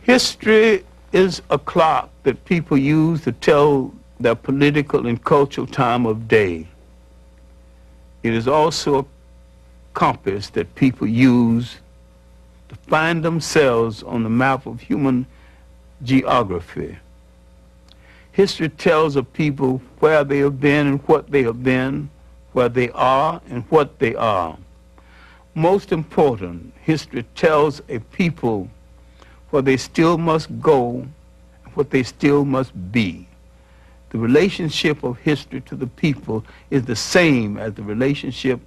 History is a clock that people use to tell their political and cultural time of day. It is also a compass that people use to find themselves on the map of human geography. History tells of people where they have been and what they have been, where they are and what they are. Most important, history tells a people where they still must go and what they still must be. The relationship of history to the people is the same as the relationship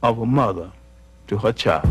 of a mother to her child.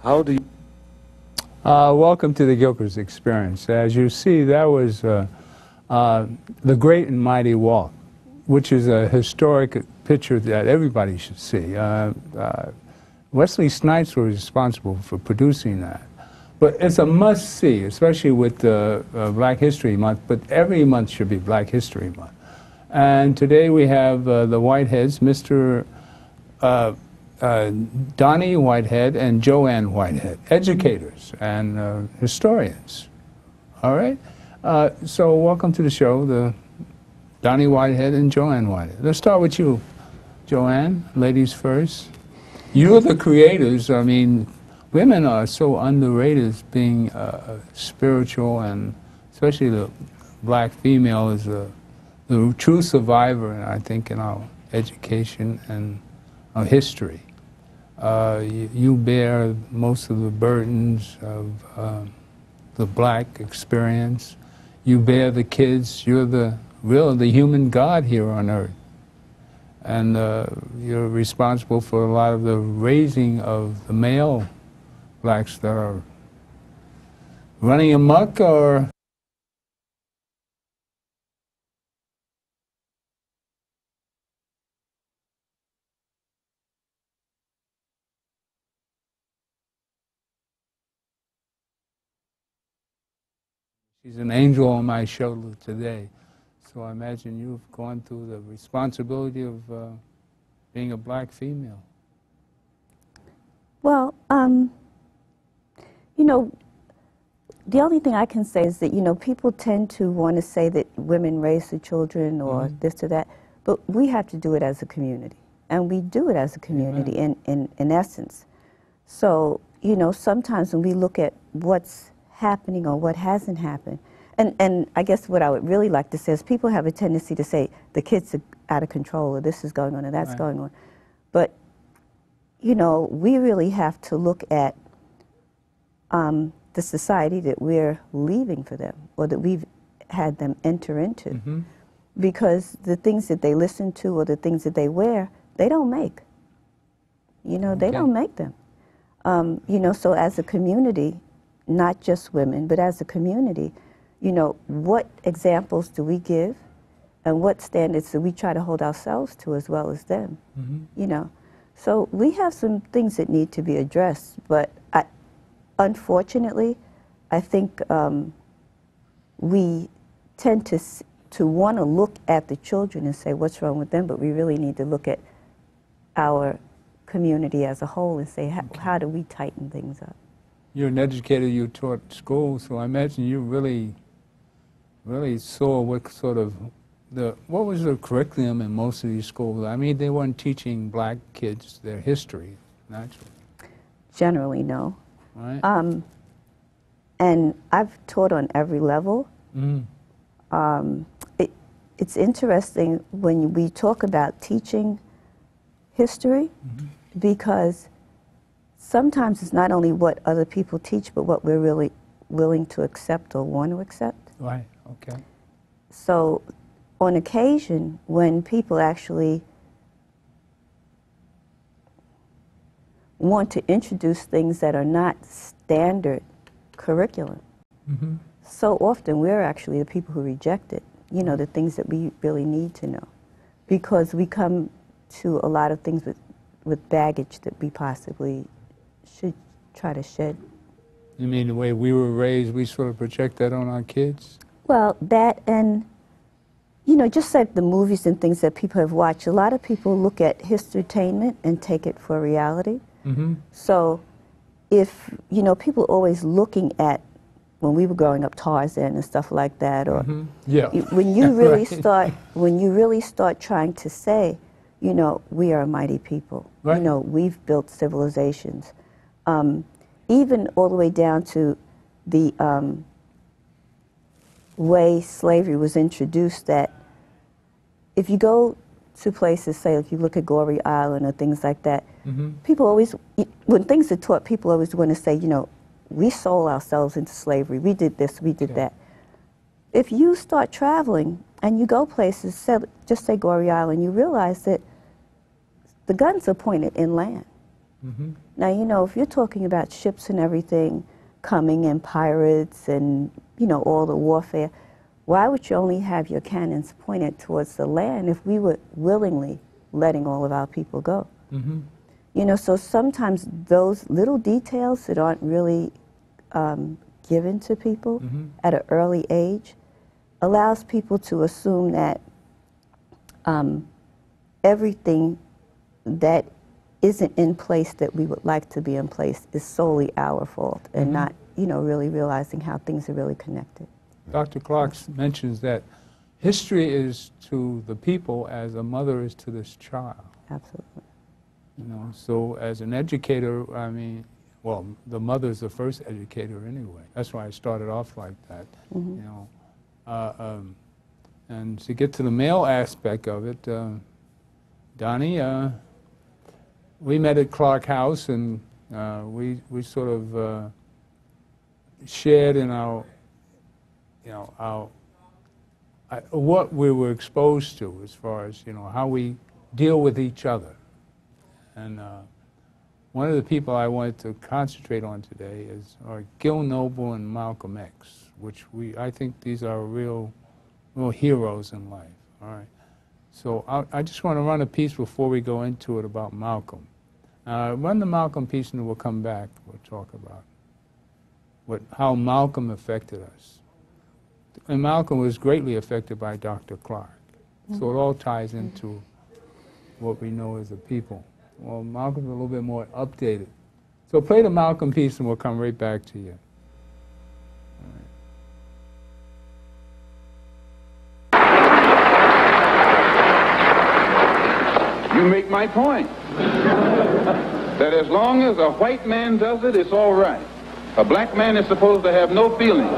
How do you... Welcome to the Gilchrist Experience. As you see, that was the Great and Mighty Walk, which is a historic picture that everybody should see. Wesley Snipes was responsible for producing that. But it's a must-see, especially with Black History Month, but every month should be Black History Month. And today we have the Whiteheads, Mr. Donnie Whitehead and Joanne Whitehead, educators and historians. All right? So welcome to the show, the Donnie Whitehead and Joanne Whitehead. Let's start with you, Joanne, ladies first. You're the creators. I mean, women are so underrated as being spiritual, and especially the Black female is the true survivor, I think, in our education and our history. You bear most of the burdens of the Black experience. You bear the kids. You're the human God here on earth. And you're responsible for a lot of the raising of the male Blacks that are running amok or... She's an angel on my shoulder today. So I imagine you've gone through the responsibility of being a Black female. Well, you know, the only thing I can say is that, you know, people tend to want to say that women raise the children or this or that, but we have to do it as a community. And we do it as a community in essence. So, you know, sometimes when we look at what's happening or what hasn't happened. And I guess what I would really like to say is people have a tendency to say the kids are out of control or this is going on or that's going on. But, you know, we really have to look at the society that we're leaving for them or that we've had them enter into. Because the things that they listen to or the things that they wear, they don't make. You know, they don't make them. You know, so as a community, not just women, but as a community, you know, what examples do we give and what standards do we try to hold ourselves to as well as them, you know? So we have some things that need to be addressed, but unfortunately, I think we tend to want to look at the children and say, what's wrong with them? But we really need to look at our community as a whole and say, how do we tighten things up? You're an educator, you taught school, so I imagine you really saw what sort of what was the curriculum in most of these schools? I mean, they weren't teaching black kids their history, naturally. Generally, no. Right? And I've taught on every level. It's interesting when we talk about teaching history, because sometimes it's not only what other people teach, but what we're really willing to accept or want to accept. Right, okay. So on occasion, when people actually want to introduce things that are not standard curriculum, so often we're actually the people who reject it, you know, the things that we really need to know. Because we come to a lot of things with baggage that we possibly should try to shed. You mean the way we were raised, we sort of project that on our kids? Well, that, and, you know, just like the movies and things that people have watched, a lot of people look at historytainment and take it for reality. So if, you know, people are always looking at, when we were growing up, Tarzan and stuff like that, or when you really start trying to say, you know, we are a mighty people. You know, we've built civilizations. Even all the way down to the way slavery was introduced, that if you go to places, say, if you look at Goree Island or things like that, people always, when things are taught, people always want to say, you know, we sold ourselves into slavery, we did this, we did that. If you start traveling and you go places, say, just say Goree Island, you realize that the guns are pointed inland. Now, you know, if you're talking about ships and everything coming and pirates and, you know, all the warfare, why would you only have your cannons pointed towards the land if we were willingly letting all of our people go? You know, so sometimes those little details that aren't really given to people at an early age allows people to assume that everything that isn't in place that we would like to be in place is solely our fault, and not, you know, really realizing how things are really connected. Dr. Clark mentions that history is to the people as a mother is to this child. Absolutely. You know, so as an educator, I mean, well, the mother's the first educator anyway. That's why I started off like that, you know. And to get to the male aspect of it, Donnie, we met at Clark House, and we sort of shared in our, you know, what we were exposed to as far as, you know, how we deal with each other. And one of the people I wanted to concentrate on today are Gil Noble and Malcolm X, which I think these are real heroes in life. All right. So I just want to run a piece before we go into it about Malcolm. Run the Malcolm piece and then we'll come back. We'll talk about how Malcolm affected us. And Malcolm was greatly affected by Dr. Clark. So it all ties into what we know as a people. Well, Malcolm's a little bit more updated. So play the Malcolm piece and we'll come right back to you. You make my point. That as long as a white man does it, it's all right. A black man is supposed to have no feelings.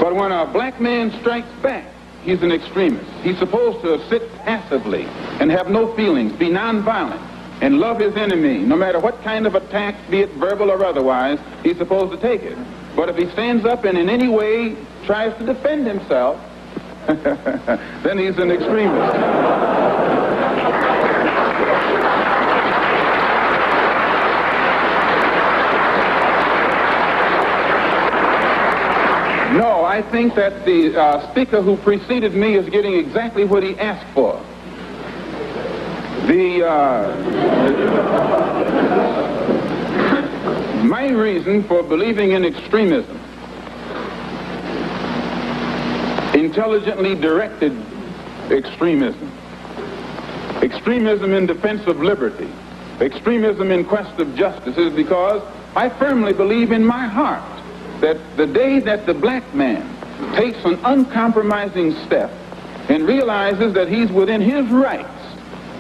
But when a black man strikes back, he's an extremist. He's supposed to sit passively and have no feelings, be nonviolent, and love his enemy. No matter what kind of attack, be it verbal or otherwise, he's supposed to take it. But if he stands up and in any way tries to defend himself, then he's an extremist. No, I think that the speaker who preceded me is getting exactly what he asked for. My reason for believing in extremism, intelligently directed extremism, extremism in defense of liberty, extremism in quest of justice, is because I firmly believe in my heart that the day that the black man takes an uncompromising step and realizes that he's within his rights,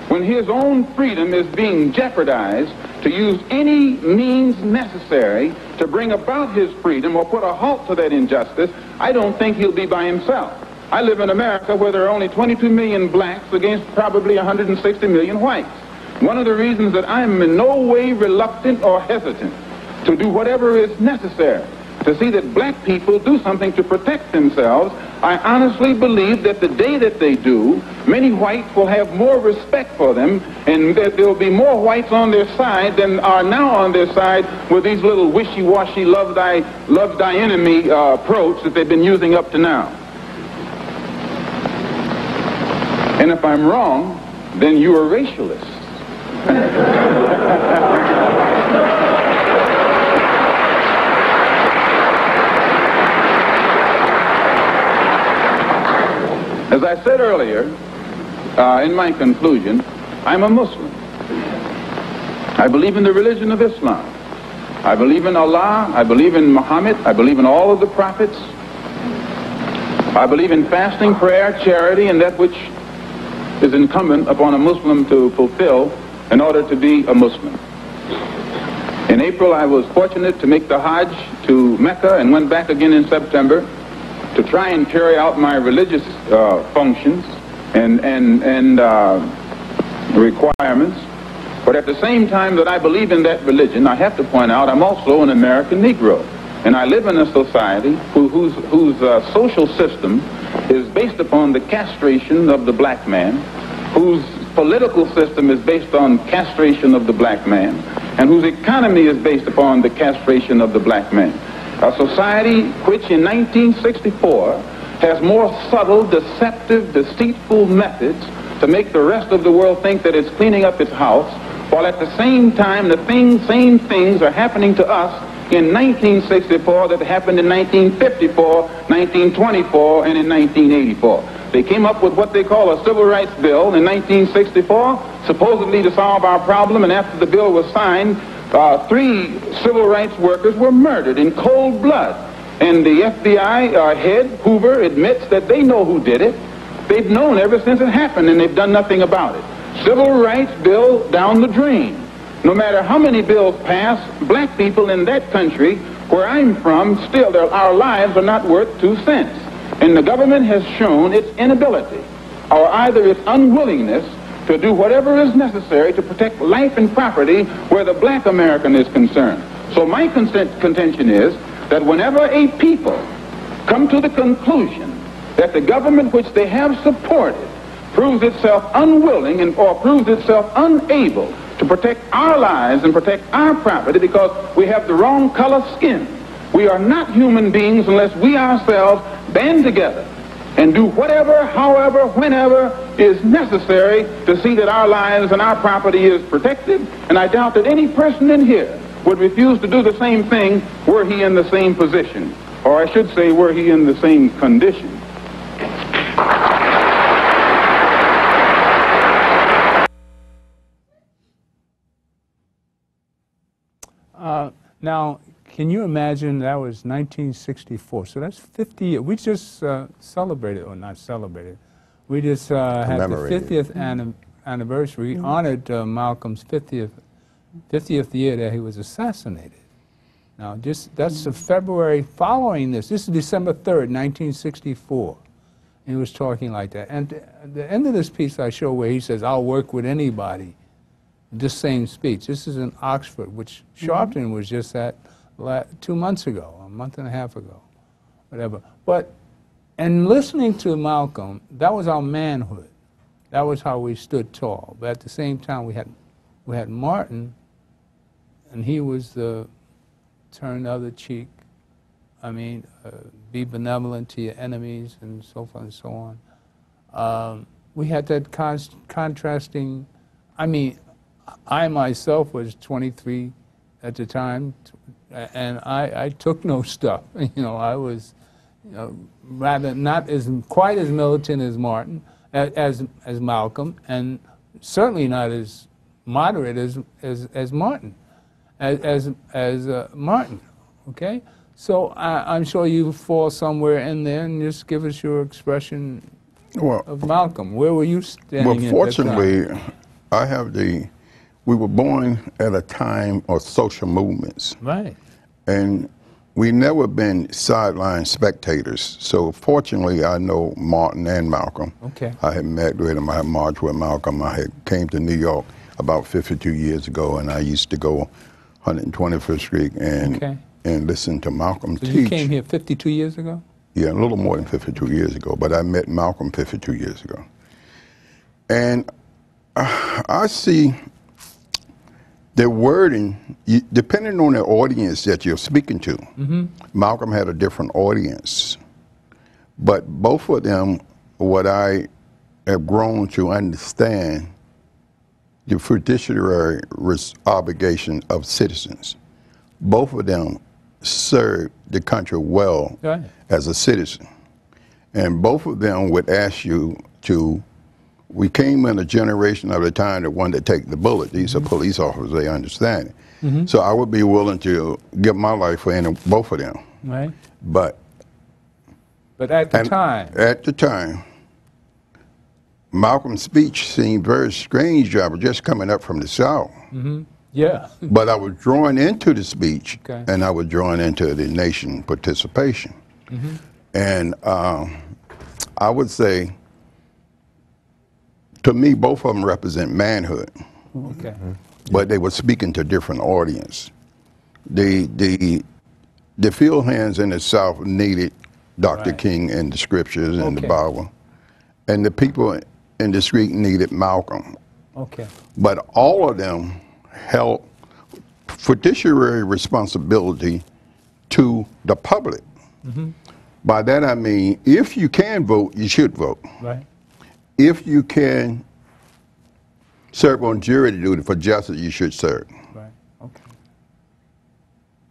when his own freedom is being jeopardized, to use any means necessary to bring about his freedom or put a halt to that injustice, I don't think he'll be by himself. I live in America where there are only 22 million blacks against probably 160 million whites. One of the reasons that I'm in no way reluctant or hesitant to do whatever is necessary to see that black people do something to protect themselves, I honestly believe that the day that they do, many whites will have more respect for them, and that there will be more whites on their side than are now on their side with these little wishy-washy love thy enemy approach that they've been using up to now. And if I'm wrong, then you are racialists. As I said earlier, in my conclusion, I'm a Muslim. I believe in the religion of Islam. I believe in Allah. I believe in Muhammad. I believe in all of the prophets. I believe in fasting, prayer, charity, and that which is incumbent upon a Muslim to fulfill in order to be a Muslim. In April, I was fortunate to make the Hajj to Mecca and went back again in September to try and carry out my religious functions and requirements. But at the same time that I believe in that religion, I have to point out I'm also an American Negro. And I live in a society whose social system is based upon the castration of the black man, whose political system is based on castration of the black man, and whose economy is based upon the castration of the black man. A society which in 1964 has more subtle, deceptive, deceitful methods to make the rest of the world think that it's cleaning up its house, while at the same time the same things are happening to us in 1964 that happened in 1954, 1924, and in 1984. They came up with what they call a civil rights bill in 1964, supposedly to solve our problem, and after the bill was signed, 3 civil rights workers were murdered in cold blood. And the FBI head, Hoover, admits that they know who did it. They've known ever since it happened, and they've done nothing about it. Civil rights bill down the drain. No matter how many bills pass, black people in that country, where I'm from, still our lives are not worth 2 cents. And the government has shown its inability, or either its unwillingness, to do whatever is necessary to protect life and property where the black American is concerned. So my contention is that whenever a people come to the conclusion that the government which they have supported proves itself unwilling or proves itself unable to protect our lives and protect our property because we have the wrong color skin, we are not human beings unless we ourselves band together and do whatever, however, whenever is necessary to see that our lives and our property is protected. And I doubt that any person in here would refuse to do the same thing were he in the same position, or I should say were he in the same condition. Now, can you imagine that was 1964? So that's 50 years. We just celebrated, or not celebrated, we just had the 50th anniversary, honored Malcolm's 50th year that he was assassinated. Now, that's the February following this. This is December 3rd, 1964. And he was talking like that. And at the end of this piece I show where he says, I'll work with anybody. This same speech. This is in Oxford, which Sharpton was just at 2 months ago, a month and a half ago, whatever. But in listening to Malcolm, that was our manhood. That was how we stood tall. But at the same time, we had Martin, and he was the turn the other cheek. I mean, be benevolent to your enemies and so forth and so on. We had that contrasting, I mean, I myself was 23 at the time, and I took no stuff. You know, I was rather not quite as militant as Martin, as Malcolm, and certainly not as moderate as Martin, Martin. Okay, So I'm sure you fall somewhere in there, and just give us your expression of Malcolm. Where were you standing Well, at that fortunately, time? I have we were born at a time of social movements. Right. And we never been sideline spectators. So fortunately, I know Martin and Malcolm. Okay. I had met with him. I had marched with Malcolm. I had came to New York about 52 years ago, and I used to go 125th Street and listen to Malcolm teach. You came here 52 years ago? Yeah, a little more than 52 years ago, but I met Malcolm 52 years ago. And I see the wording, depending on the audience that you're speaking to. Malcolm had a different audience. But both of them, what I have grown to understand, the fiduciary obligation of citizens. Both of them served the country well as a citizen. And both of them would ask you to, we came in a generation of the time that wanted to take the bullet. These are police officers, they understand it. So I would be willing to give my life for any, both of them. Right. But at the time. At the time, Malcolm's speech seemed very strange. I was just coming up from the South. Yeah. But I was drawn into the speech, and I was drawn into the nation participation. And I would say, to me, both of them represent manhood. But they were speaking to different audience. The field hands in the South needed Dr. King and the scriptures and the Bible. And the people in the street needed Malcolm. But all of them held fiduciary responsibility to the public. By that I mean, if you can vote, you should vote. If you can serve on jury duty for justice, you should serve.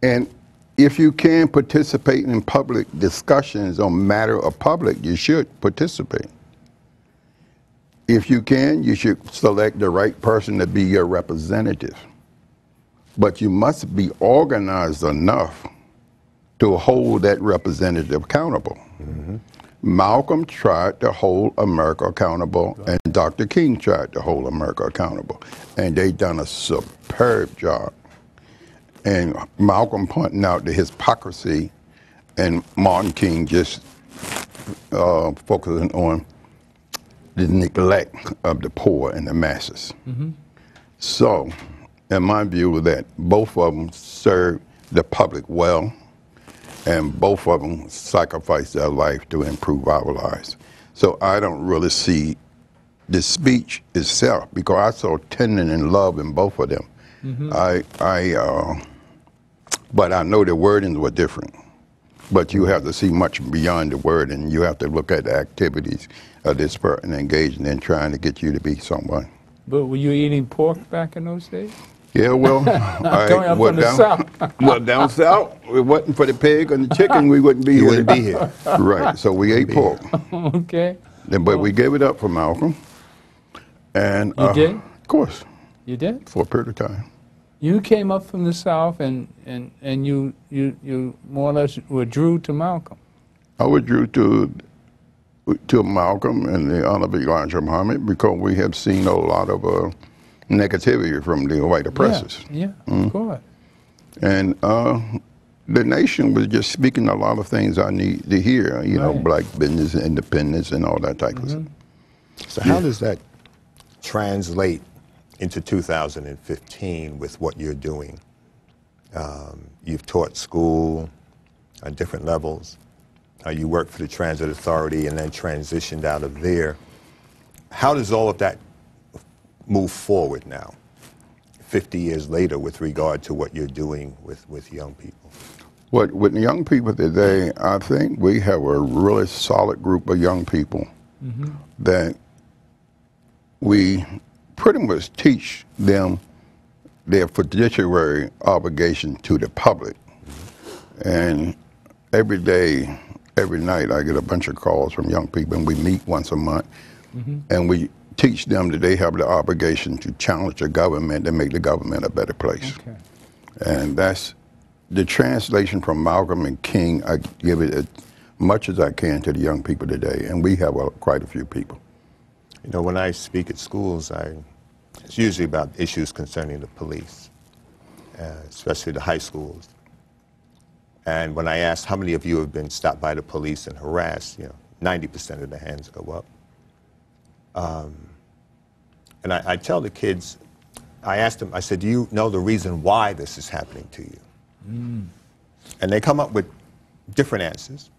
And if you can participate in public discussions on matter of public, you should participate. If you can, you should select the right person to be your representative. But you must be organized enough to hold that representative accountable. Malcolm tried to hold America accountable, and Dr. King tried to hold America accountable. And they done a superb job. And Malcolm pointing out the hypocrisy, and Martin King just focusing on the neglect of the poor and the masses. So, in my view, that both of them served the public well, and both of them sacrificed their life to improve our lives. So I don't really see the speech itself, because I saw tending and love in both of them. But I know the wordings were different. But you have to see much beyond the word, and you have to look at the activities of this person engaging in trying to get you to be someone. But were you eating pork back in those days? Yeah, well, Coming up from the South. Well, down south, if it wasn't for the pig and the chicken, we wouldn't be here. You wouldn't be here. Right, so we ate pork. But we gave it up for Malcolm. And you did? Of course. You did? For a period of time. You came up from the South, and you more or less withdrew to Malcolm. I withdrew to Malcolm and the Honorable Elijah Muhammad because we have seen a lot of negativity from the white oppressors. Of course. And the nation was just speaking a lot of things I need to hear, you know, black business, independence, and all that type of stuff. So how does that translate into 2015 with what you're doing? You've taught school at different levels. You worked for the Transit Authority and then transitioned out of there. How does all of that move forward now, 50 years later, with regard to what you're doing with young people? With the young people today, I think we have a really solid group of young people that we pretty much teach them their fiduciary obligation to the public. And every day, every night, I get a bunch of calls from young people, and we meet once a month, and we teach them that they have the obligation to challenge the government and make the government a better place. And that's the translation from Malcolm and King, I give it as much as I can to the young people today, and we have quite a few people. You know, when I speak at schools, it's usually about issues concerning the police, especially the high schools. And when I ask how many of you have been stopped by the police and harassed, 90% of the hands go up. And I tell the kids, I asked them, I said, do you know the reason why this is happening to you? And they come up with different answers.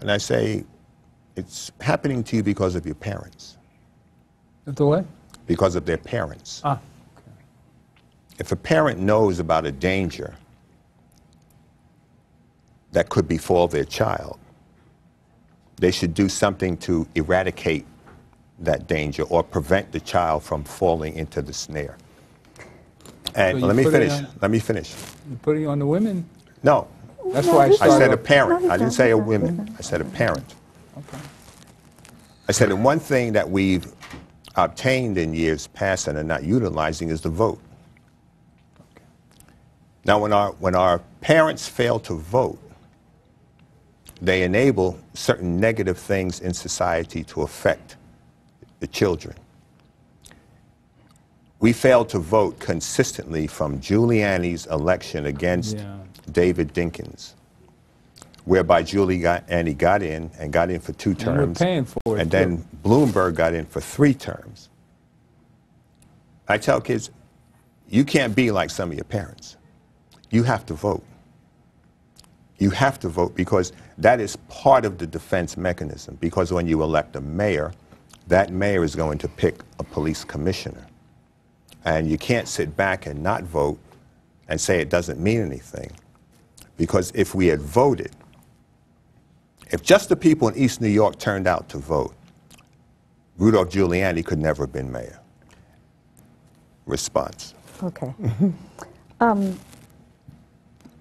And I say, it's happening to you because of your parents. The what? Because of their parents. Ah, okay. If a parent knows about a danger that could befall their child, they should do something to eradicate that danger or prevent the child from falling into the snare. And So let me finish. You're putting on the women? No. That's why I I started. said a parent. I didn't say a woman. I said a parent. Okay. I said, and one thing that we've obtained in years past and are not utilizing is the vote. Okay. Now, when our parents fail to vote, they enable certain negative things in society to affect the children. We failed to vote consistently from Giuliani's election against David Dinkins, whereby Giuliani got in for 2 terms. And we're paying for it, and then Bloomberg got in for 3 terms. I tell kids, you can't be like some of your parents. You have to vote. You have to vote because that is part of the defense mechanism. Because when you elect a mayor, that mayor is going to pick a police commissioner. And you can't sit back and not vote and say it doesn't mean anything. Because if we had voted, if just the people in East New York turned out to vote, Rudolph Giuliani could never have been mayor. Response. Okay.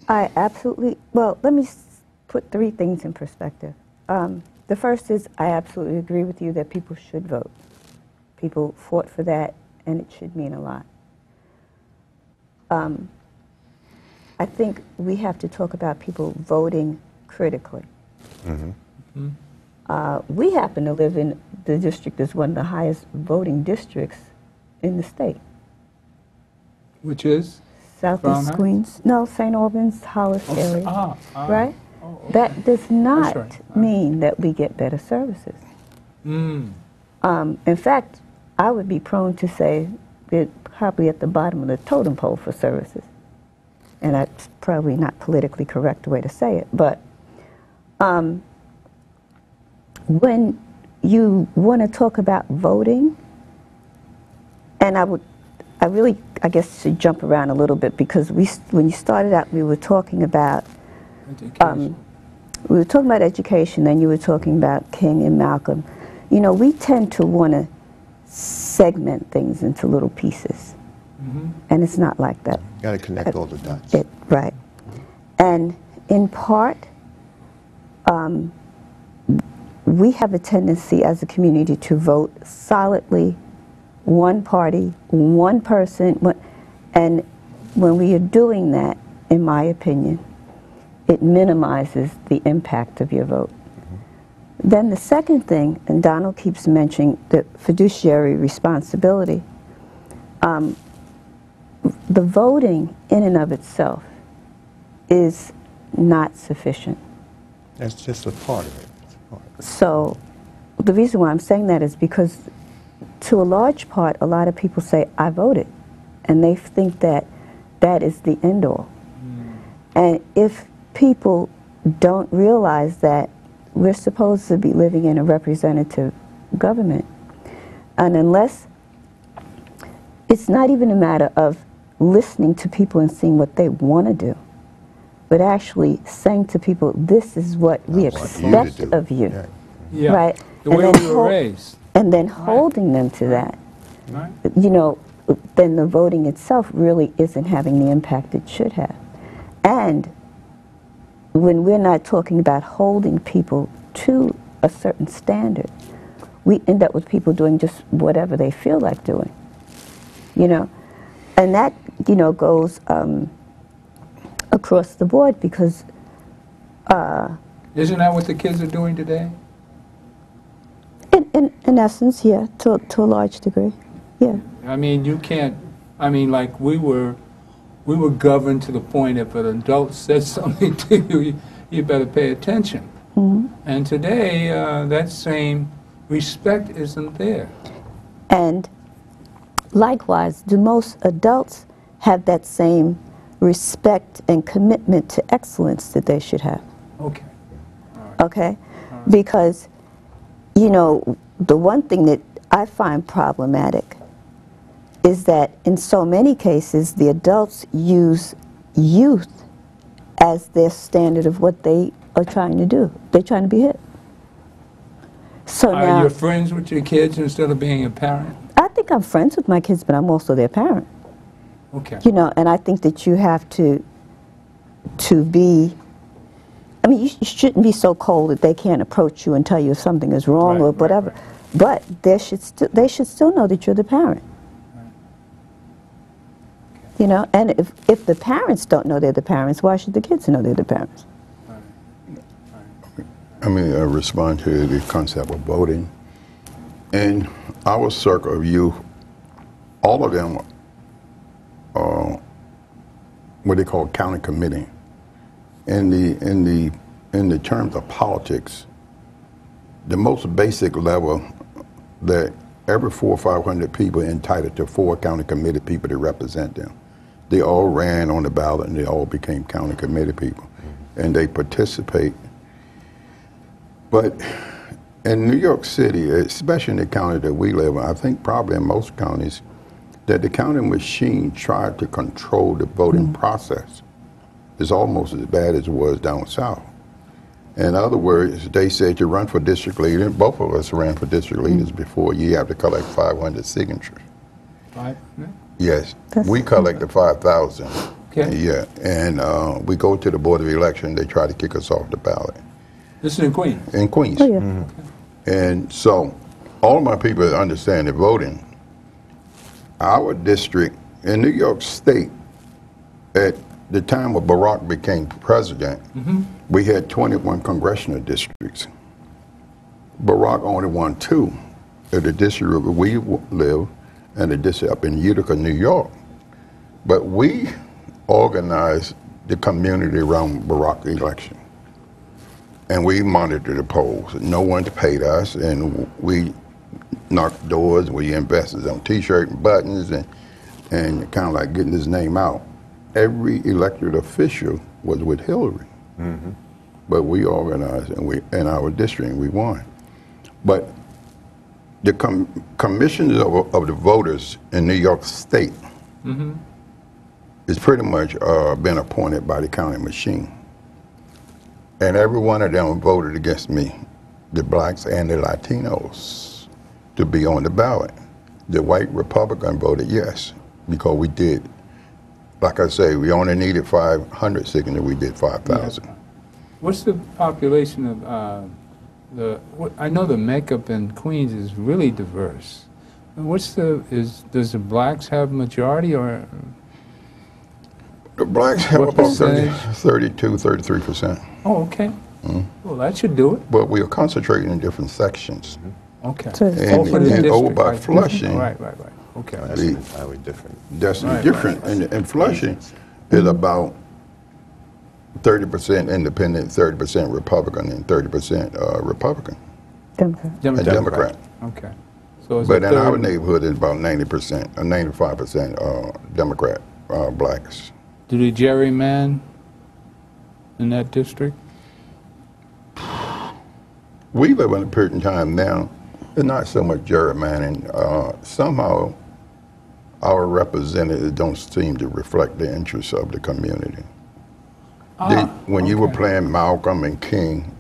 I absolutely, well, let me put 3 things in perspective. The first is I absolutely agree with you that people should vote. People fought for that, and it should mean a lot. I think we have to talk about people voting critically. We happen to live in the district that's one of the highest voting districts in the state. Which is? Southeast Queens. No, St. Albans, Hollis area. Right? Okay. That does not right. mean that we get better services. In fact, I would be prone to say that probably at the bottom of the totem pole for services. And that's probably not politically correct way to say it, but when you want to talk about voting, and I really, I guess, should jump around a little bit because when you started out, we were talking about education, then you were talking about King and Malcolm. You know, we tend to want to segment things into little pieces, and it's not like that. You got to connect all the dots. Right. And in part, we have a tendency as a community to vote solidly, one party, one person, and when we are doing that, in my opinion, it minimizes the impact of your vote. Then the second thing, and Donald keeps mentioning the fiduciary responsibility, the voting in and of itself is not sufficient. That's just a part of it. So the reason why I'm saying that is because to a large part, a lot of people say, I voted, and they think that that is the end all. And if people don't realize that we're supposed to be living in a representative government, and unless it's not even a matter of listening to people and seeing what they want to do, but actually saying to people, this is what we expect of you, right? The way we were raised. And then holding them to that, you know, then the voting itself really isn't having the impact it should have. And when we're not talking about holding people to a certain standard, we end up with people doing just whatever they feel like doing, you know. And that, you know, goes across the board because Isn't that what the kids are doing today? in essence, yeah, to a large degree, yeah. I mean, you can't. I mean, like we were governed to the point if an adult says something to you, you better pay attention. Mm-hmm. And today, that same respect isn't there. And likewise, do most adults have that same respect and commitment to excellence that they should have? Okay. Okay? Because, you know, the one thing that I find problematic is that in so many cases, the adults use youth as their standard of what they are trying to do. They're trying to be hip. So Are now, you friends with your kids instead of being a parent? I think I'm friends with my kids, but I'm also their parent. Okay. You know, and I think that you have to be, I mean, you shouldn't be so cold that they can't approach you and tell you if something is wrong Right, or right, whatever. right. But they should still know that you're the parent. You know, and if the parents don't know they're the parents, why should the kids know they're the parents? I mean, I respond to the concept of voting. In our circle of youth, all of them are what they call county committee. In the terms of politics, the most basic level that every 400 or 500 people are entitled to 4 county committee people to represent them. They all ran on the ballot and they all became county committee people. And they participate. But in New York City, especially in the county that we live in, I think probably in most counties, that the county machine tried to control the voting process. It's almost as bad as it was down south. In other words, they said to run for district leader, both of us ran for district leaders before, you have to collect 500 signatures. Right. Yes, we collected 5,000. Okay. Yeah, and we go to the Board of Election, they try to kick us off the ballot. This is in Queens. In Queens. Oh, yeah. And so, all my people understand that voting, our district in New York State, at the time when Barack became president, we had 21 congressional districts. Barack only won 2 at the district where we live and the district up in Utica, New York. But we organized the community around Barack's election. And we monitored the polls. No one paid us, and we knocked doors. We invested on T-shirt and buttons, and kind of like getting his name out. Every elected official was with Hillary, but we organized, and in our district, we won. But the commissioners of the voters in New York State is pretty much been appointed by the county machine. And every one of them voted against me, the blacks and the Latinos, to be on the ballot. The white Republican voted yes, because we did, like I say, we only needed 500 signatures, we did 5,000. Yeah. What's the population of I know the makeup in Queens is really diverse. Does the blacks have majority or? The blacks have What about percentage? 32, 33%. Oh, okay. Well, that should do it. But we are concentrating in different sections. Okay. So- And, for the and over district, by right. Flushing, Right. Okay. That's entirely different. that's Right, different. And Flushing is about 30% independent, 30% Republican, and 30% Republican, Democrat. and Democrat. Okay. So it's But a in our third. neighborhood, it's about 90% or 95% Democrat blacks. Do they gerryman in that district? We live in a period in time now, it's not so much gerrymandering. Somehow, our representatives don't seem to reflect the interests of the community. When you were playing Malcolm and King,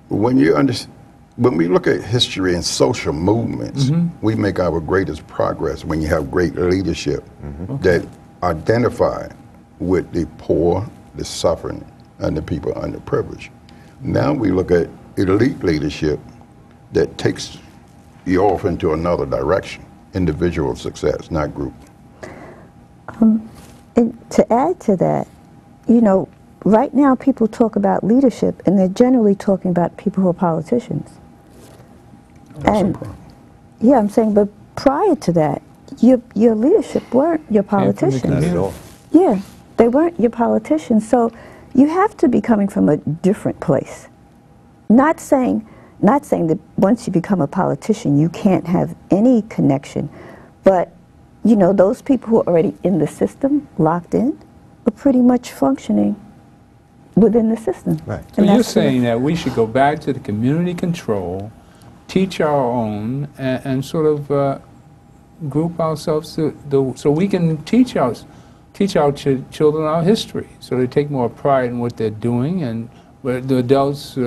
when we look at history and social movements, we make our greatest progress when you have great leadership that identify with the poor, the suffering, and the people underprivileged. Now we look at elite leadership that takes you off into another direction, individual success, not group. And to add to that, you know, right now people talk about leadership, and they're generally talking about people who are politicians. And yeah, I'm saying, but prior to that, your leadership weren't your politicians. Not at all. Yeah, they weren't your politicians. So you have to be coming from a different place. Not saying that once you become a politician, you can't have any connection, but you know, those people who are already in the system, locked in, are pretty much functioning within the system. Right. So you're saying that we should go back to the community control, teach our own, and sort of group ourselves so we can teach our children our history, so they take more pride in what they're doing, and where the adults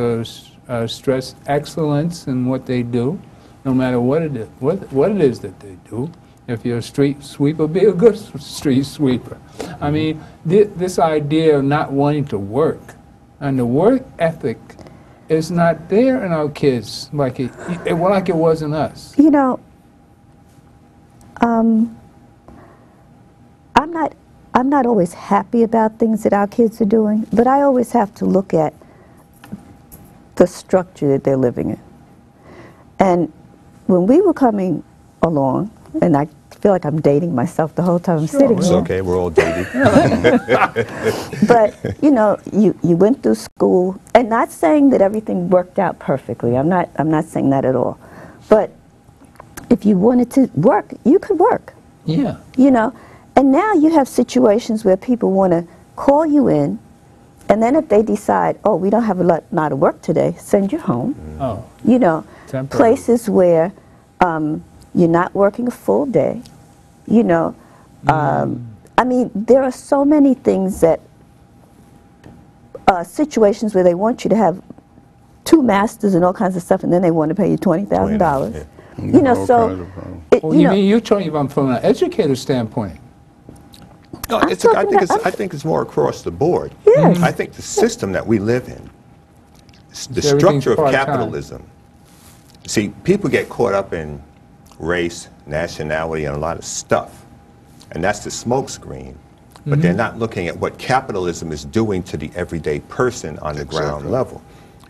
stress excellence in what they do, no matter what it is that they do. If you're a street sweeper, be a good street sweeper. I mean, this idea of not wanting to work, and the work ethic is not there in our kids like it was in us. You know, I'm not always happy about things that our kids are doing, but I always have to look at the structure that they're living in. And when we were coming along, and I feel like I'm dating myself the whole time I'm sitting It's here. okay, we're all dated. But, you know, you went through school, and not saying that everything worked out perfectly. I'm not saying that at all. But if you wanted to work, you could work. Yeah. You know, and now you have situations where people want to call you in, and then if they decide, oh, we don't have a lot of work today, send you home. Oh. You know, Temporary. places where you're not working a full day. You know, I mean, there are so many things that situations where they want you to have 2 masters and all kinds of stuff, and then they want to pay you $20,000. Yeah. You know, so You mean you're talking about from an educator standpoint? No, I'm I talking I think it's more across the board. Yes. I think the system that we live in, the Everything's structure of part-time. capitalism. See, people get caught up in race, nationality, and a lot of stuff, and that's the smokescreen. But they're not looking at what capitalism is doing to the everyday person on the ground level.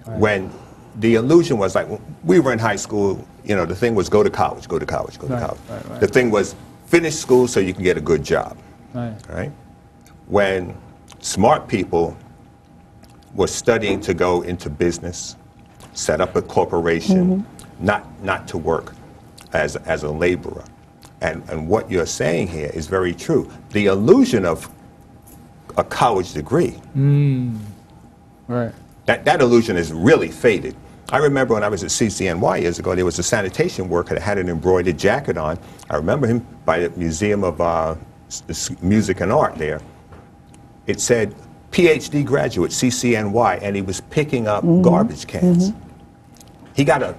Right. When the illusion was like, when we were in high school, you know, the thing was go to college, go to college, go to college. Right. The thing was finish school so you can get a good job. Right. Right? When smart people were studying to go into business, set up a corporation, not to work as a laborer. And what you're saying here is very true. The illusion of a college degree, Right. that illusion is really faded. I remember when I was at CCNY years ago, there was a sanitation worker that had an embroidered jacket on. I remember him by the Museum of Music and Art there. It said, PhD graduate, CCNY, and he was picking up garbage cans. He got a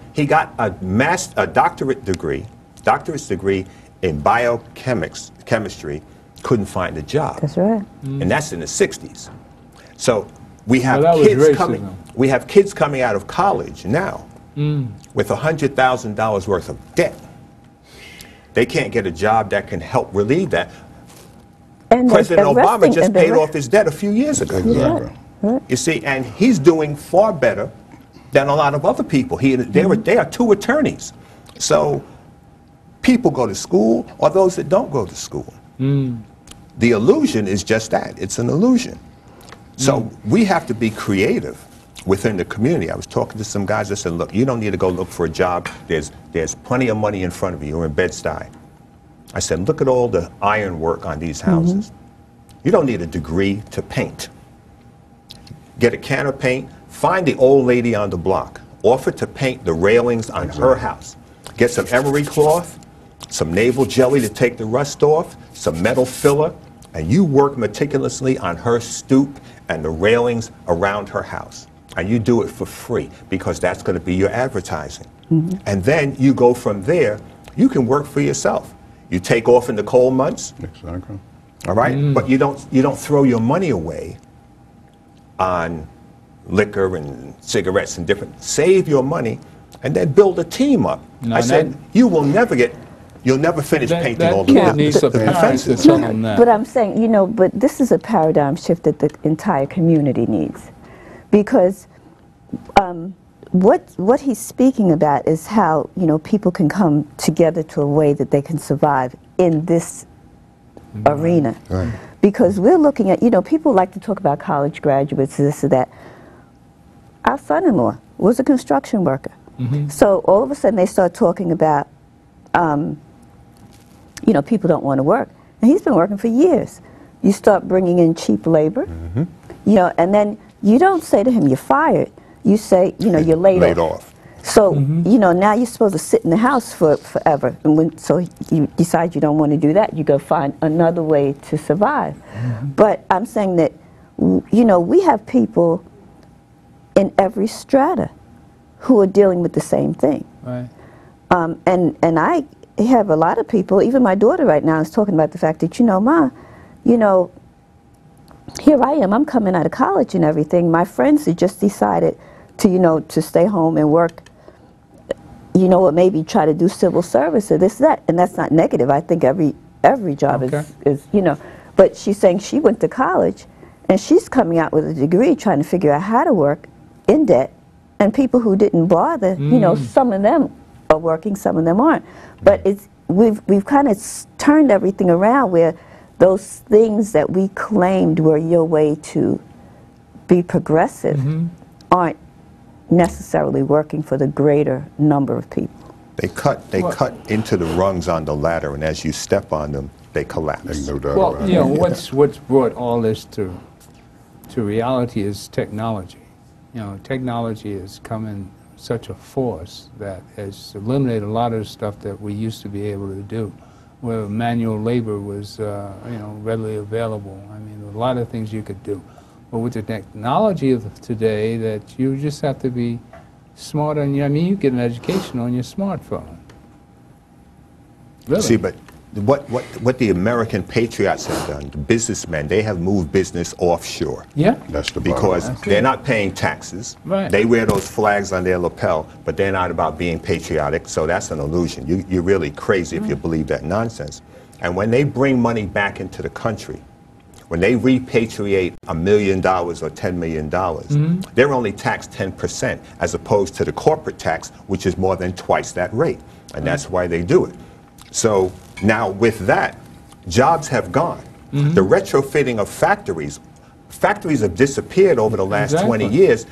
doctorate degree in biochemistry, couldn't find a job. That's right. And that's in the 60s. So we have kids coming out of college now with $100,000 worth of debt. They can't get a job that can help relieve that. And President Obama just paid off his debt a few years ago. Exactly. Right. You see, and he's doing far better than a lot of other people. They are 2 attorneys. So people go to school, or those that don't go to school. The illusion is just that. It's an illusion. So we have to be creative within the community. I was talking to some guys that said, look, you don't need to go look for a job. There's plenty of money in front of you. You're in Bed-Stuy. I said, look at all the iron work on these houses. You don't need a degree to paint. Get a can of paint, find the old lady on the block, offer to paint the railings on her house. Get some emery cloth, some navel jelly to take the rust off, some metal filler, and you work meticulously on her stoop and the railings around her house. And you do it for free, because that's going to be your advertising. And then you go from there, you can work for yourself. You take off in the cold months. Exactly. All right? But you don't throw your money away on liquor and cigarettes and different. Save your money and then build a team up. No, I said, you will never get You'll never finish painting that all the kid needs a parent to fences. tell him that. But I'm saying, you know, but this is a paradigm shift that the entire community needs. Because what he's speaking about is how, you know, people can come together to a way that they can survive in this arena. Right. Because we're looking at, you know, people like to talk about college graduates, this or that. Our son-in-law was a construction worker. So all of a sudden they start talking about, you know, people don't want to work. And he's been working for years. You start bringing in cheap labor, you know, and then you don't say to him, you're fired. You say, you know, you're laid off. So, you know, now you're supposed to sit in the house for forever. And so you decide you don't want to do that, you go find another way to survive. But I'm saying that, you know, we have people in every strata who are dealing with the same thing. Right. And I have a lot of people, even my daughter right now is talking about the fact that, you know, Ma, you know, here I am, I'm coming out of college and everything. My friends have just decided to, you know, to stay home and work, you know, or maybe try to do civil service or this, that. And that's not negative. I think every job is, you know. But she's saying she went to college and she's coming out with a degree trying to figure out how to work in debt. And people who didn't bother, you know, some of them are working, some of them aren't. But it's, we've kind of turned everything around where those things that we claimed were your way to be progressive aren't necessarily working for the greater number of people. They cut into the rungs on the ladder, and as you step on them, they collapse. There's no doubt Well, about you know, it. what's brought all this to reality is technology. You know, technology has come in such a force that has eliminated a lot of the stuff that we used to be able to do, where manual labor was, you know, readily available. I mean, a lot of things you could do. But with the technology of today, that you just have to be smart on your, I mean, you get an education on your smartphone. Really. See, but what the American patriots have done, the businessmen, they have moved business offshore. Yeah. That's the Because bottom line. they're not paying taxes. Right. They wear those flags on their lapel, but they're not about being patriotic, so that's an illusion. You're really crazy if you believe that nonsense. And when they bring money back into the country, when they repatriate $1 million or $10 million, they're only taxed 10% as opposed to the corporate tax, which is more than twice that rate. And that's why they do it. So now with that, jobs have gone. The retrofitting of factories have disappeared over the last 20 years.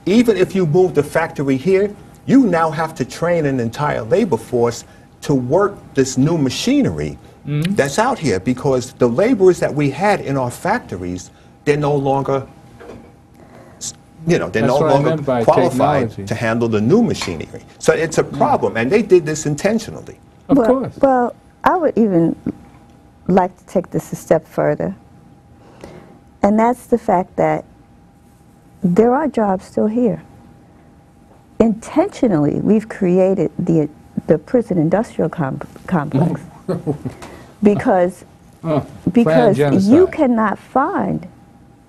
Even if you move the factory here, you now have to train an entire labor force to work this new machinery that's out here, because the laborers that we had in our factories, they're no longer, you know, they're no longer qualified to handle the new machinery. So it's a problem, and they did this intentionally. Of course. Well, I would even like to take this a step further, and that's the fact that there are jobs still here. Intentionally, we've created the prison industrial complex because you cannot find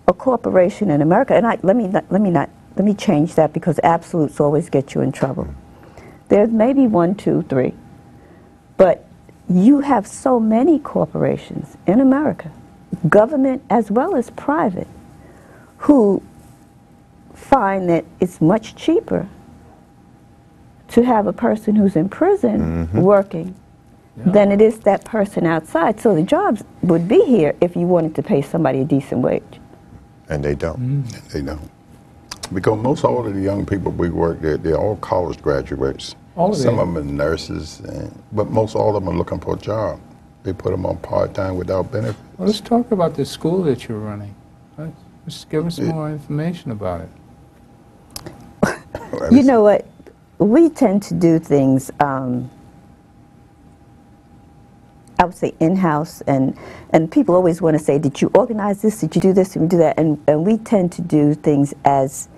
a corporation in America, and let me change that, because absolutes always get you in trouble. There's maybe 1, 2, 3, but you have so many corporations in America, government as well as private, who find that it's much cheaper to have a person who's in prison working than it is that person outside. So the jobs would be here if you wanted to pay somebody a decent wage. And they don't. They don't. Because most all of the young people we work with, they're all college graduates. Some of them are nurses, but most all of them are looking for a job. They put them on part-time without benefits. Well, let's talk about the school that you're running. Just give us more information about it. You know what? We tend to do things, I would say in-house, and people always want to say, did you organize this, did you do this, did you do that? And we tend to do things as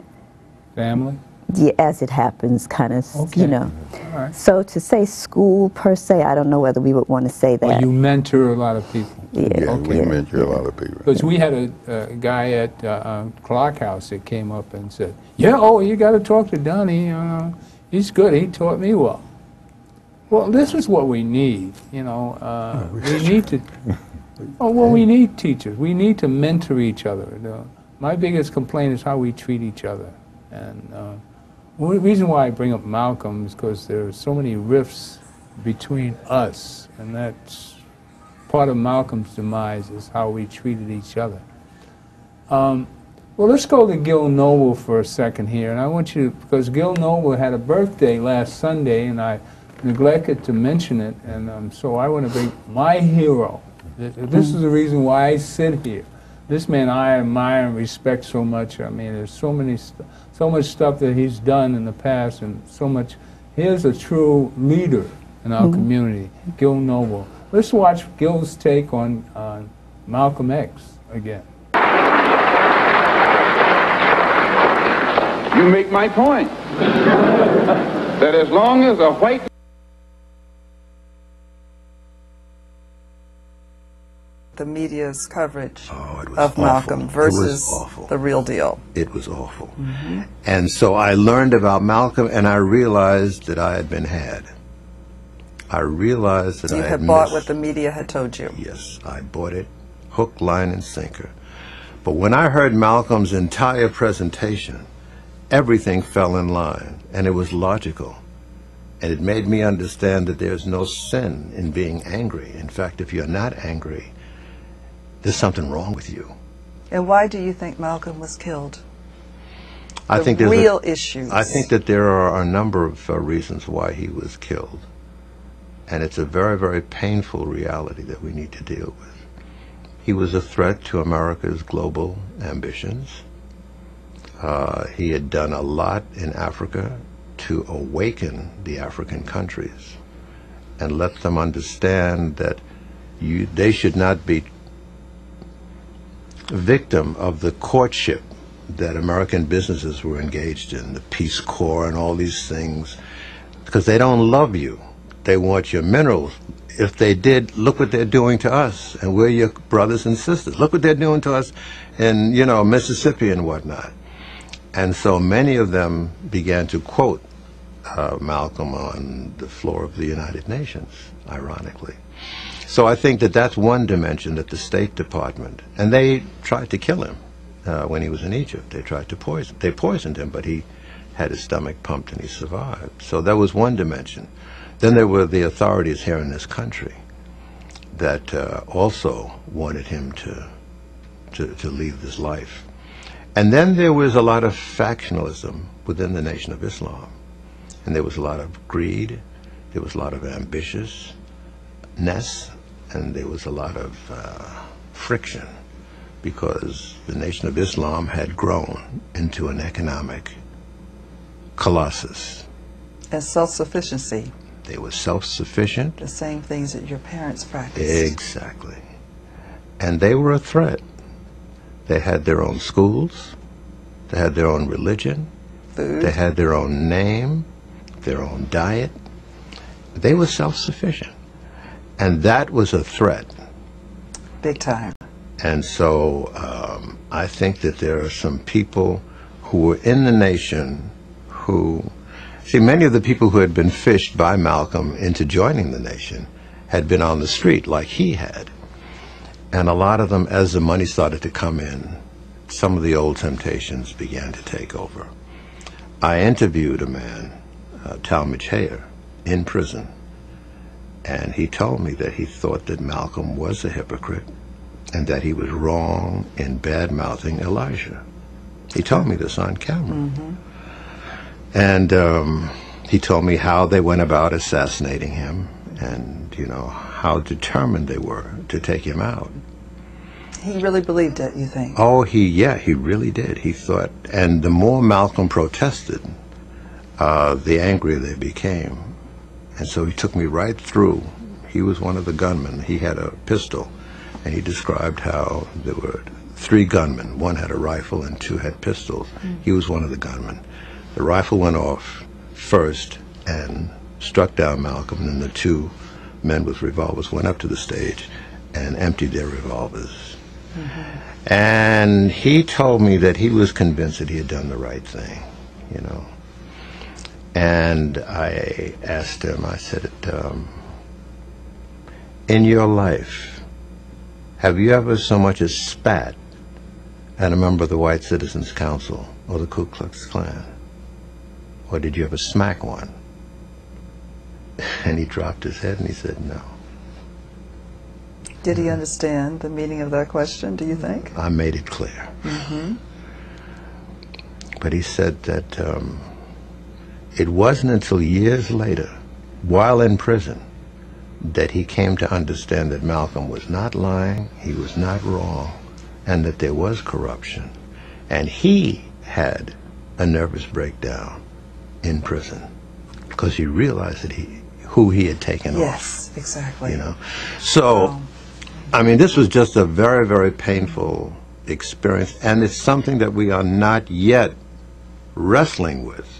family? Yeah, as it happens, kind of, you know. All right. So to say school per se, I don't know whether we would want to say that. Well, you mentor a lot of people. Yeah, we mentor a lot of people. Because we had a guy at Clock House that came up and said, yeah, oh, you got to talk to Donnie. He's good. He taught me well. Well, this is what we need, you know. We need to, we need teachers. We need to mentor each other. My biggest complaint is how we treat each other. And the reason why I bring up Malcolm is because there are so many rifts between us, and that's part of Malcolm's demise, is how we treated each other. Well, let's go to Gil Noble for a second here, and I want you to, because Gil Noble had a birthday last Sunday, and I neglected to mention it, and so I want to bring my hero. This is the reason why I sit here. This man I admire and respect so much. I mean, there's so much stuff that he's done in the past, and so much. Here's a true leader in our community, Gil Noble. Let's watch Gil's take on Malcolm X again. You make my point. That as long as a white the media's coverage of awful. Malcolm versus the real deal. It was awful. And so I learned about Malcolm, and I realized that I had been had. I realized that you I had bought what the media had told you. Yes, I bought it, hook, line, and sinker. But when I heard Malcolm's entire presentation, everything fell in line, and it was logical. And it made me understand that there's no sin in being angry. In fact, if you're not angry, there's something wrong with you. And why do you think Malcolm was killed? I think there's real issues. I think that there are a number of reasons why he was killed. And it's a very, very painful reality that we need to deal with. He was a threat to America's global ambitions. He had done a lot in Africa to awaken the African countries and let them understand that they should not be victim of the courtship that American businesses were engaged in, the Peace Corps and all these things, because they don't love you. They want your minerals. If they did, look what they're doing to us, and we're your brothers and sisters. Look what they're doing to us in, you know, Mississippi and whatnot. And so many of them began to quote Malcolm on the floor of the United Nations, ironically. So I think that that's one dimension that the State Department, and they tried to kill him when he was in Egypt. They tried to they poisoned him, but he had his stomach pumped and he survived. So that was one dimension. Then there were the authorities here in this country that also wanted him to leave this life. And then there was a lot of factionalism within the Nation of Islam. And there was a lot of greed, there was a lot of ambitiousness, and there was a lot of friction, because the Nation of Islam had grown into an economic colossus. And self-sufficiency. They were self-sufficient. The same things that your parents practiced. Exactly. And they were a threat. They had their own schools. They had their own religion. Food. They had their own name, their own diet. They were self-sufficient. And that was a threat. Big time. And so I think that there are some people who were in the nation who... See, many of the people who had been fished by Malcolm into joining the nation had been on the street like he had. And a lot of them, as the money started to come in, some of the old temptations began to take over. I interviewed a man, Talmadge Hayer, in prison, and he told me that he thought that Malcolm was a hypocrite and that he was wrong in bad-mouthing Elijah. He told me this on camera. And he told me how they went about assassinating him and, you know, how determined they were to take him out. He really believed it, you think? Oh, he really did. He thought, and the more Malcolm protested, the angrier they became. And so he took me right through. He was one of the gunmen. He had a pistol, and he described how there were 3 gunmen. 1 had a rifle and 2 had pistols. He was one of the gunmen. The rifle went off first and struck down Malcolm, and then the 2 men with revolvers went up to the stage and emptied their revolvers. And he told me that he was convinced that he had done the right thing, you know. And I asked him, I said, in your life, have you ever so much as spat at a member of the White Citizens Council or the Ku Klux Klan? Or did you ever smack one? And he dropped his head and he said, no. Did he understand the meaning of that question, do you think? I made it clear. But he said that it wasn't until years later, while in prison, that he came to understand that Malcolm was not lying, he was not wrong, and that there was corruption. And he had a nervous breakdown in prison because he realized that who he had taken off. Yes, exactly. You know, so I mean, this was just a very, very painful experience, and it's something that we are not yet wrestling with.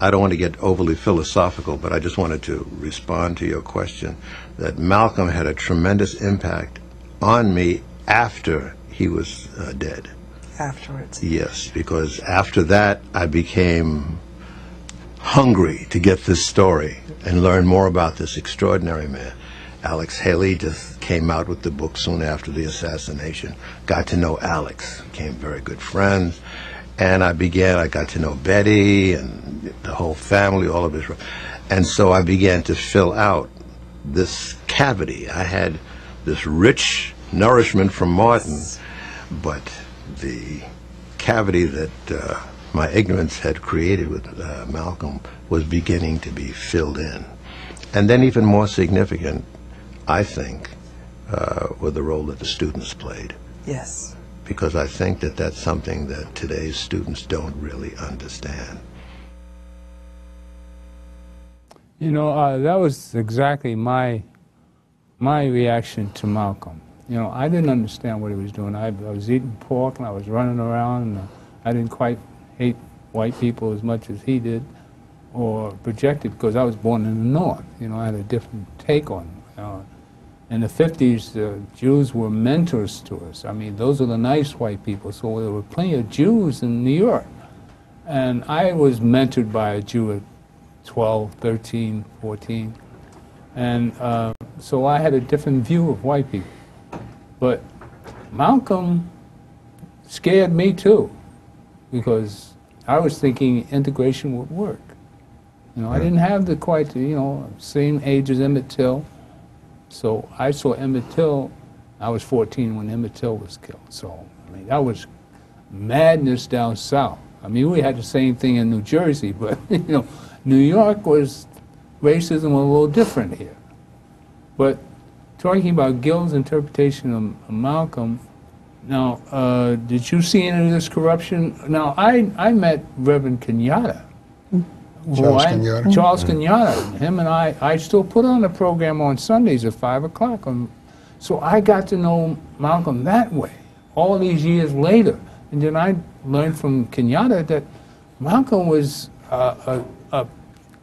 I don't want to get overly philosophical, but I just wanted to respond to your question that Malcolm had a tremendous impact on me after he was dead. Afterwards. Yes, because after that I became hungry to get this story and learn more about this extraordinary man. Alex Haley just came out with the book soon after the assassination. Got to know Alex, became very good friends, and I got to know Betty and the whole family, all of his, and so I began to fill out this cavity. I had this rich nourishment from Martin, but the cavity that my ignorance had created with Malcolm was beginning to be filled in. And then even more significant, I think, were the role that the students played. Yes. Because I think that that's something that today's students don't really understand. You know, that was exactly my reaction to Malcolm. You know, I didn't understand what he was doing. I was eating pork and I was running around, and I didn't quite hate white people as much as he did or projected, because I was born in the North. You know, I had a different take on it. In the 50s, the Jews were mentors to us. I mean, those are the nice white people. So there were plenty of Jews in New York. And I was mentored by a Jew at 12, 13, 14. And so I had a different view of white people. But Malcolm scared me too, because I was thinking integration would work. You know, I didn't have same age as Emmett Till. So I saw Emmett Till. I was 14 when Emmett Till was killed. So, I mean, that was madness down south. I mean, we had the same thing in New Jersey, but, you know, New York was, racism was a little different here. But talking about Gil's interpretation of Malcolm, now, did you see any of this corruption? Now, I met Reverend Kenyatta. Charles Kenyatta? Charles Kenyatta. Him and I still put on a program on Sundays at 5 o'clock. So I got to know Malcolm that way, all these years later. And then I learned from Kenyatta that Malcolm was an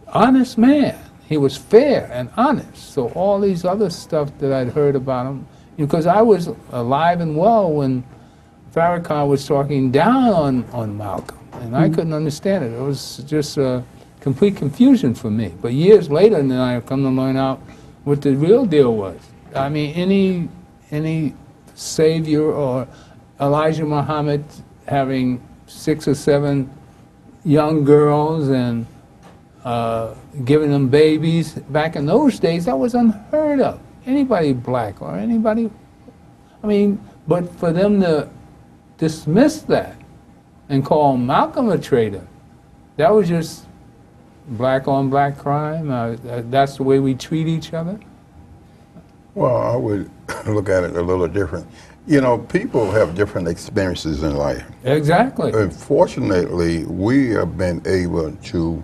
honest man. He was fair and honest. So all these other stuff that I'd heard about him, because I was alive and well when Farrakhan was talking down on Malcolm, and I couldn't understand it. It was just a complete confusion for me. But years later, then I come to learn out what the real deal was. I mean, any savior or Elijah Muhammad having 6 or 7 young girls and giving them babies, back in those days, that was unheard of. Anybody black or anybody, I mean, but for them to dismiss that and call Malcolm a traitor, that was just black on black crime. That's the way we treat each other. Well, I would look at it a little different. You know, people have different experiences in life. Exactly. Fortunately, we have been able to,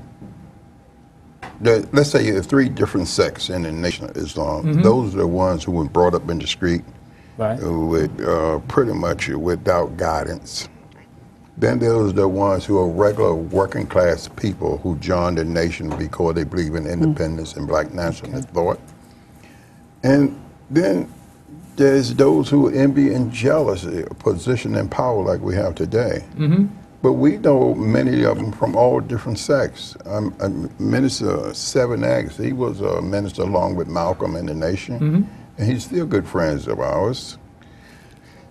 let's say you have 3 different sects in the Nation of Islam. Those are the ones who were brought up in the street, Right. with pretty much without guidance. Then there's the ones who are regular working class people who joined the nation because they believe in independence and black nationalist thought. And then there's those who envy and jealous a position and power like we have today. But we know many of them from all different sects. Minister Seven Acts, he was a minister along with Malcolm in the Nation, and he's still good friends of ours.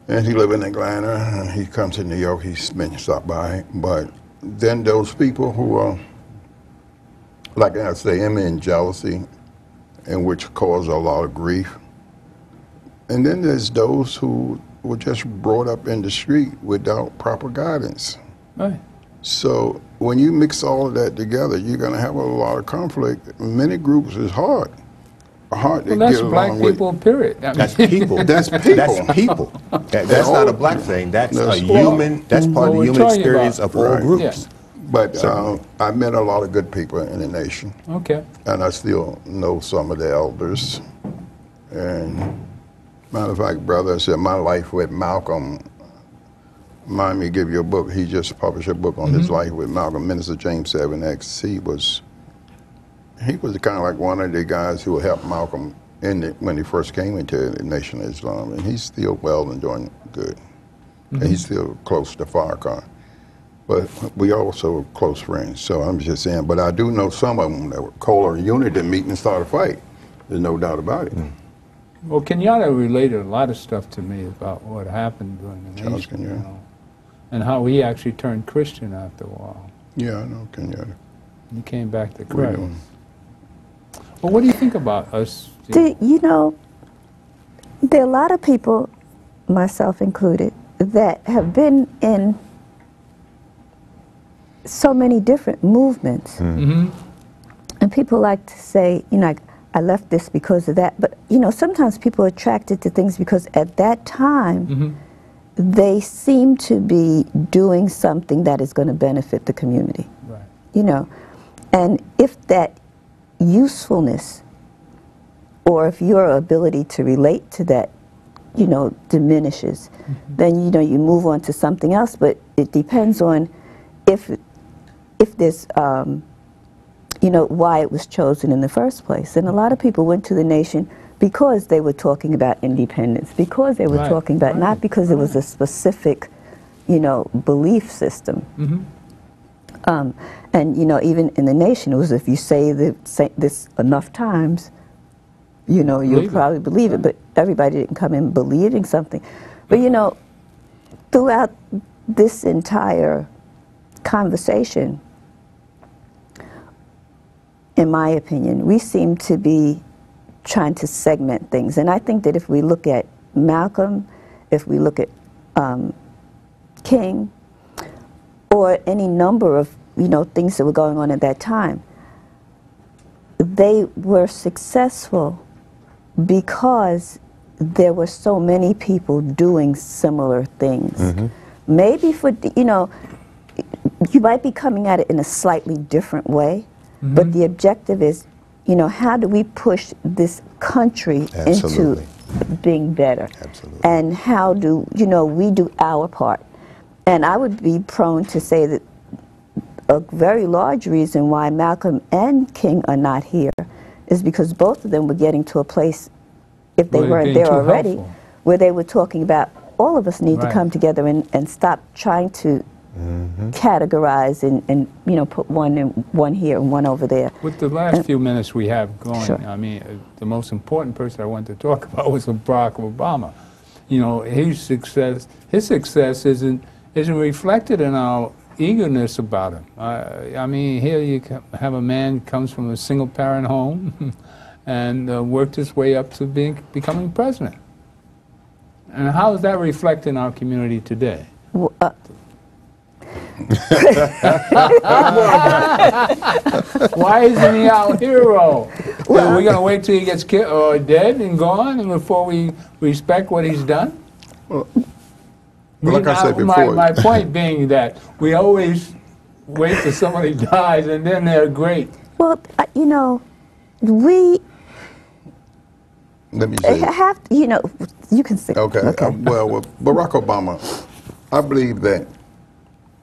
And he lives in Atlanta, and he comes to New York, he's been stopped by. But then those people who are, like I say, envy and jealousy, and which cause a lot of grief. And then there's those who were just brought up in the street without proper guidance. Right. So when you mix all of that together, you're going to have a lot of conflict. Many groups is hard to Well, get that's along black with. people, period. I mean, That's people. That's people. That's people. That's not a black thing. That's a That's- human. That's part of the What we're human talking experience about. of all Right. groups. But I met a lot of good people in the nation, Okay. and I still know some of the elders. And matter of fact, brother, I said my life with Malcolm. Mind me, give you a book. He just published a book on his life with Malcolm. Minister James 7X. He was kind of like one of the guys who helped Malcolm when he first came into the Nation of Islam, and he's still well and doing good. And he's still close to Farrakhan. But we also close friends, so I'm just saying. But I do know some of them that were call a unit and meet and start a fight. There's no doubt about it. Well, Kenyatta related a lot of stuff to me about what happened during the Charles nation, you Kenyatta. know, and how he actually turned Christian after a while. Yeah, I know Kenyatta. He came back to We Christ. know. Well, what do you think about us? You know, there are a lot of people, myself included, that have been in so many different movements. Mm-hmm. And people like to say, you know, like, I left this because of that. But, you know, sometimes people are attracted to things because at that time, they seem to be doing something that is going to benefit the community. Right. You know, and if that usefulness or if your ability to relate to that, you know, diminishes, then, you know, you move on to something else. But it depends on if there's, you know, why it was chosen in the first place. And a lot of people went to the Nation because they were talking about independence, because they were Right, talking about, not because it was a specific, you know, belief system. And, you know, even in the Nation, it was if you say this enough times, you know, you'll probably believe it. But everybody didn't come in believing something. But, you know, throughout this entire conversation, in my opinion, we seem to be trying to segment things. And I think that if we look at Malcolm, if we look at King, or any number of, you know, things that were going on at that time, they were successful because there were so many people doing similar things. Maybe for, you know, you might be coming at it in a slightly different way, but the objective is, you know, how do we push this country into being better? Absolutely. And how do, you know, we do our part? And I would be prone to say that a very large reason why Malcolm and King are not here is because both of them were getting to a place, if they weren't there already, where they were talking about all of us need to come together and stop trying to categorize and you know, put one here and one over there. With the last few minutes we have going, Sure. I mean, the most important person I wanted to talk about was Barack Obama. You know, his success isn't reflected in our eagerness about him. I mean, here you have a man who comes from a single-parent home and worked his way up to becoming president. And how is that reflected in our community today? Why isn't he our hero? Are we going to wait till he gets killed or dead and gone and before we respect what he's done? Well, like I said before, my point being that we always wait till somebody dies and then they're great. Well, you know, we let me say, have, you know, you can say. okay. Well, with Barack Obama, I believe that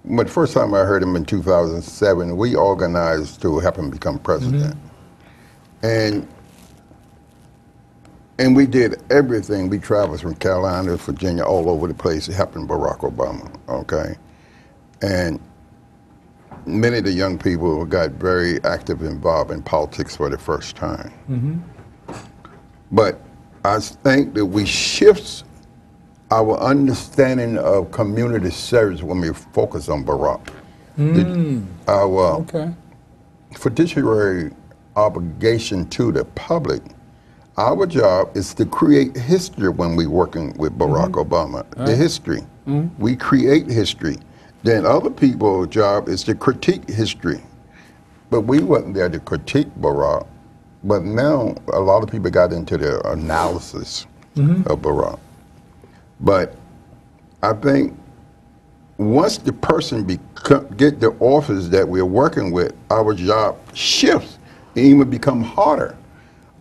the first time I heard him in 2007, we organized to help him become president. And we did everything. We traveled from Carolina, Virginia, all over the place, helping Barack Obama, okay? And many of the young people got very active, involved in politics for the first time. But I think that we shift our understanding of community service when we focus on Barack. Our fiduciary obligation to the public, our job is to create history when we're working with Barack Obama, the history. We create history. Then other people's job is to critique history. But we wasn't there to critique Barack. But now a lot of people got into the analysis of Barack. But I think once the person get the office that we're working with, our job shifts and even become harder.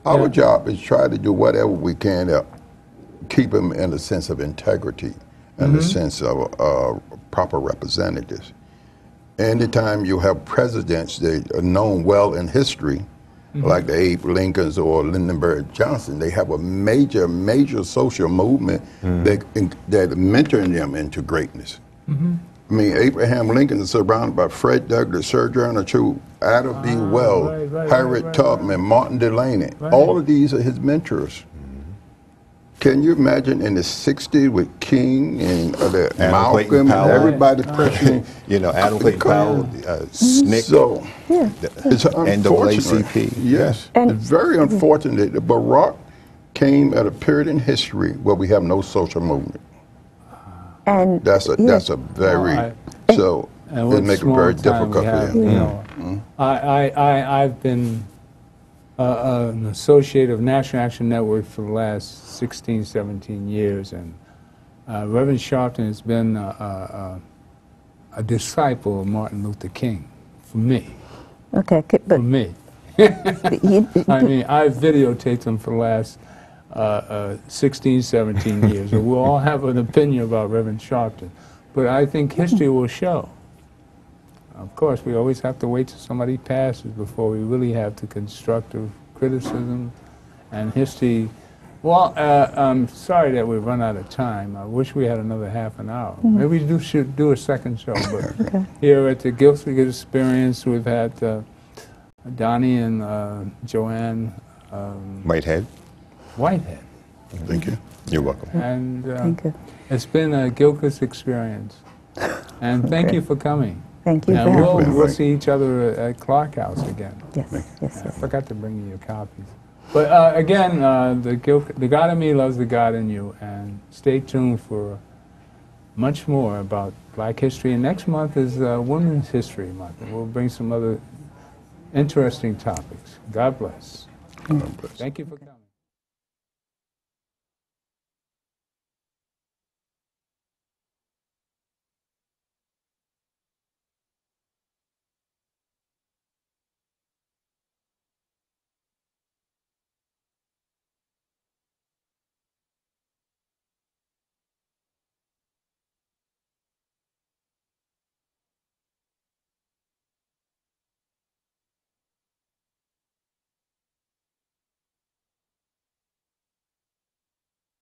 Our job is try to do whatever we can to keep them in a sense of integrity and a sense of proper representatives. Anytime you have presidents that are known well in history, like the Abe Lincolns or Lyndon B. Johnson, they have a major, major social movement that mentoring them into greatness. I mean, Abraham Lincoln is surrounded by Fred Douglass, Sojourner Truth, Ada B. Wells, Harriet Tubman, Martin Delany. All of these are his mentors. Can you imagine in the 60s with King and Malcolm and everybody pressuring? You know, Adam Clayton Powell, SNCC, So, it's unfortunate. NAACP. Yes, it's very unfortunate that Barack came at a period in history where we have no social movement. And That's a very, so it makes it very difficult for them. You know, I've been an associate of National Action Network for the last 16, 17 years, and Reverend Sharpton has been a disciple of Martin Luther King, for me. Okay, For but me. I mean, I've videotaped him for the last 16, 17 years. And we'll all have an opinion about Reverend Sharpton. But I think history will show. Of course, we always have to wait till somebody passes before we really have the constructive criticism and history. Well, I'm sorry that we've run out of time. I wish we had another half an hour. Maybe we should do a second show. But here at the Gilchrist Experience, we've had Donnie and Joanne Whitehead. Whitehead. Thank you. You're welcome. And thank you. it's been a Gilchrist Experience. And thank you for coming. Thank you for And having me. we'll see each other at Clark House again. Yes. I forgot to bring you your copies. But again, the God in me loves the God in you. And stay tuned for much more about Black history. And next month is Women's History Month. And we'll bring some other interesting topics. God bless. God bless. Thank you for coming.